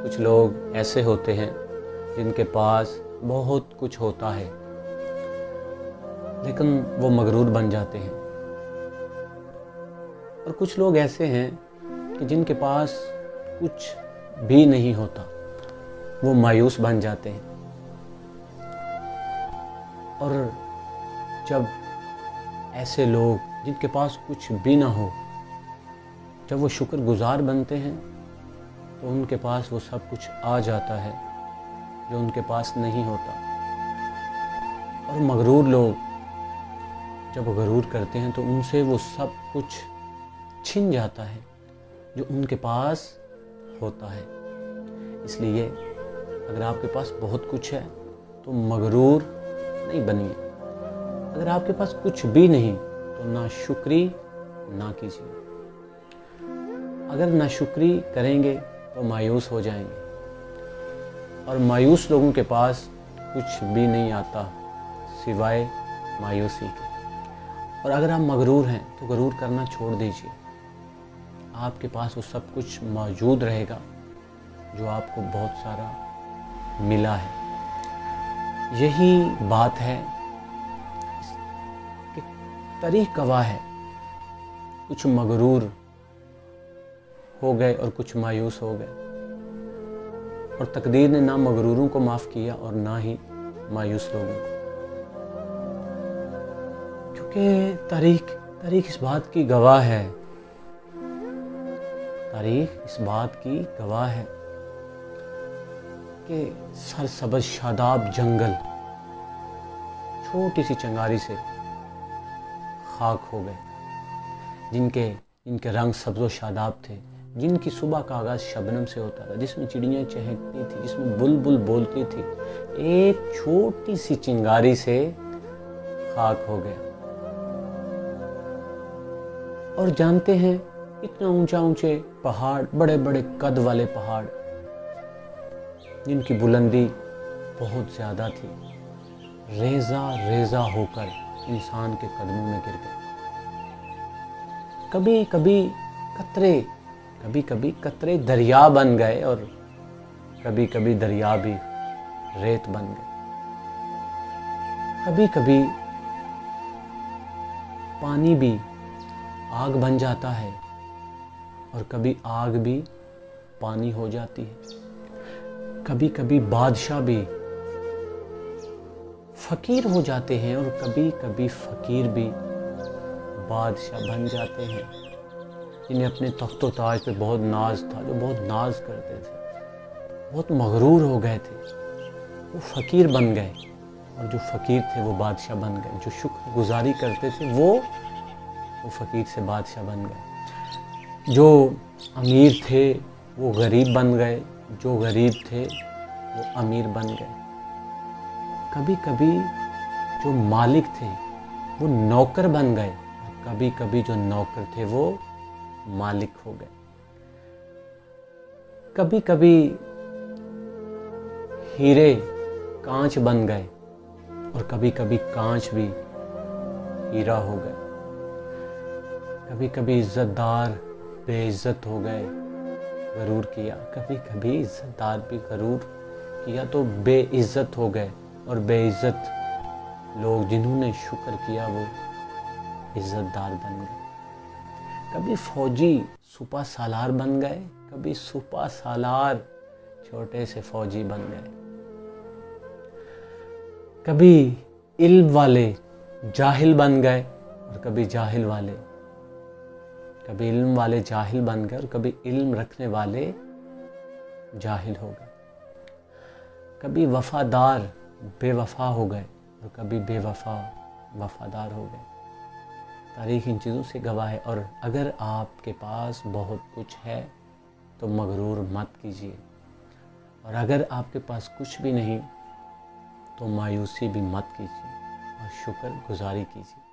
کچھ لوگ ایسے ہوتے ہیں جن کے پاس بہت کچھ ہوتا ہے لیکن وہ مغرور بن جاتے ہیں، اور کچھ لوگ ایسے ہیں کہ جن کے پاس کچھ بھی نہیں ہوتا، وہ مایوس بن جاتے ہیں۔ اور جب ایسے لوگ جن کے پاس کچھ بھی نہ ہو، جب وہ شکر گزار بنتے ہیں تو ان کے پاس وہ سب کچھ آ جاتا ہے جو ان کے پاس نہیں ہوتا۔ اور مغرور لوگ جب غرور کرتے ہیں تو ان سے وہ سب کچھ چھن جاتا ہے جو ان کے پاس ہوتا ہے۔ اس لیے اگر آپ کے پاس بہت کچھ ہے تو مغرور نہیں بنیے، اگر آپ کے پاس کچھ بھی نہیں تو ناشکری نہ کیجیے۔ اگر ناشکری کریں گے تو مایوس ہو جائیں گے، اور مایوس لوگوں کے پاس کچھ بھی نہیں آتا سوائے مایوسی کے۔ اور اگر آپ مغرور ہیں تو غرور کرنا چھوڑ دیجیے، آپ کے پاس وہ سب کچھ موجود رہے گا جو آپ کو بہت سارا ملا ہے۔ یہی بات ہے کہ تاریخ گواہ ہے، کچھ مغرور ہو گئے اور کچھ مایوس ہو گئے، اور تقدیر نے نہ مغروروں کو معاف کیا اور نہ ہی مایوس لوگوں کو، کیونکہ تاریخ اس بات کی گواہ ہے، تاریخ اس بات کی گواہ ہے کہ سرسبز شاداب جنگل چھوٹی سی چنگاری سے خاک ہو گئے، جن کے رنگ سبز و شاداب تھے، جن کی صبح کا آغاز شبنم سے ہوتا تھا، جس میں چڑیاں چہکتی تھی، جس میں بلبل بولتی تھی، ایک چھوٹی سی چنگاری سے خاک ہو گیا۔ اور جانتے ہیں اتنا اونچے پہاڑ، بڑے بڑے قد والے پہاڑ جن کی بلندی بہت زیادہ تھی، ریزہ ہو کر انسان کے قدموں میں گر گئے۔ کبھی کبھی قطرے دریا بن گئے، اور کبھی دریا بھی ریت بن گئے۔ کبھی پانی بھی آگ بن جاتا ہے، اور کبھی آگ بھی پانی ہو جاتی ہے۔ کبھی بادشاہ بھی فقیر ہو جاتے ہیں، اور کبھی فقیر بھی بادشاہ بن جاتے ہیں، جنہیں اپنے تخت و تاج پہ بہت ناز تھا، جو بہت ناز کرتے تھے، بہت مغرور ہو گئے تھے، وہ فقیر بن گئے، اور جو فقیر تھے وہ بادشاہ بن گئے، جو شکر گزاری کرتے تھے وہ فقیر سے بادشاہ بن گئے، جو امیر تھے وہ غریب بن گئے، جو غریب تھے وہ امیر بن گئے۔ کبھی جو مالک تھے وہ نوکر بن گئے، اور کبھی جو نوکر تھے وہ مالک ہو گئے۔ کبھی ہیرے کانچ بن گئے، اور کبھی کانچ بھی ہیرا ہو گئے۔ کبھی عزت دار بے عزت ہو گئے، غرور کیا، کبھی عزت دار بھی غرور کیا تو بے عزت ہو گئے، اور بے عزت لوگ جنہوں نے شکر کیا وہ عزت دار بن گئے۔ کبھی فوجی سپہ سالار بن گئے، کبھی سپہ سالار چھوٹے سے فوجی بن گئے۔ کبھی علم والے جاہل بن گئے، اور کبھی علم والے جاہل بن گئے، اور کبھی علم رکھنے والے جاہل ہو گئے۔ کبھی وفادار بے وفا ہو گئے، اور کبھی بے وفا وفادار ہو گئے۔ تاریخ ان چیزوں سے گواہ ہے، اور اگر آپ کے پاس بہت کچھ ہے تو مغرور مت کیجیے، اور اگر آپ کے پاس کچھ بھی نہیں تو مایوسی بھی مت کیجیے، اور شکر گزاری کیجیے۔